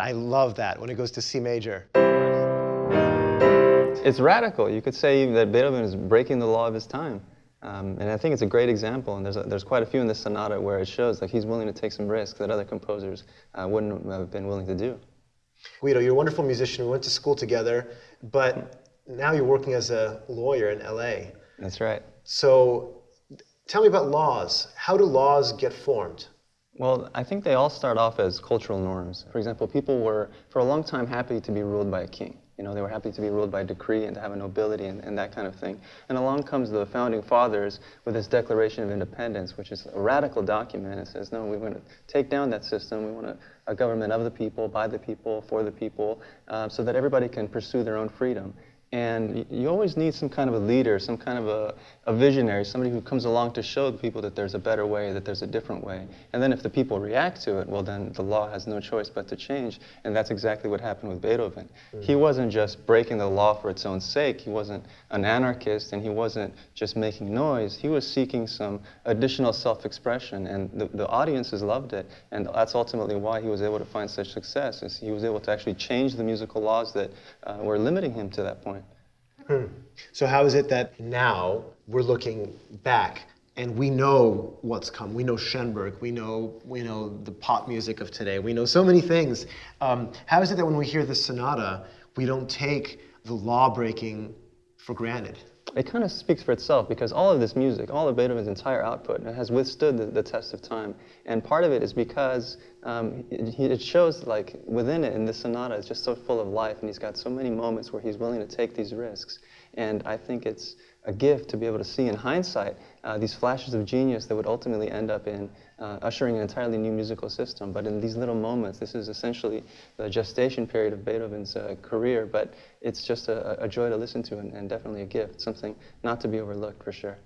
I love that when it goes to C major. It's radical. You could say that Beethoven is breaking the law of his time. And I think it's a great example, and there's quite a few in this sonata where it shows like he's willing to take some risks that other composers wouldn't have been willing to do. Guido, you're a wonderful musician. We went to school together, but now you're working as a lawyer in LA. That's right. So tell me about laws. How do laws get formed? Well, I think they all start off as cultural norms. For example, people were, for a long time, happy to be ruled by a king. You know, they were happy to be ruled by decree and to have a nobility and that kind of thing. And along comes the Founding Fathers with this Declaration of Independence, which is a radical document. It says, no, we want to take down that system. We want a government of the people, by the people, for the people, so that everybody can pursue their own freedom. And you always need some kind of a leader, some kind of a visionary, somebody who comes along to show the people that there's a better way, that there's a different way. And then if the people react to it, well, then the law has no choice but to change. And that's exactly what happened with Beethoven. He wasn't just breaking the law for its own sake. He wasn't an anarchist, and he wasn't just making noise. He was seeking some additional self-expression, and the audiences loved it. And that's ultimately why he was able to find such success, is he was able to actually change the musical laws that were limiting him to that point. So how is it that now we're looking back and we know what's come? We know Schoenberg, we know the pop music of today, we know so many things. How is it that when we hear this sonata, we don't take the law breaking for granted? It kind of speaks for itself, because all of this music, all of Beethoven's entire output, has withstood the test of time. And part of it is because it shows, like, within it, in this sonata, it's just so full of life, and he's got so many moments where he's willing to take these risks. And I think it's a gift to be able to see in hindsight these flashes of genius that would ultimately end up in ushering an entirely new musical system. But in these little moments, this is essentially the gestation period of Beethoven's career, but it's just a joy to listen to and definitely a gift, something not to be overlooked for sure.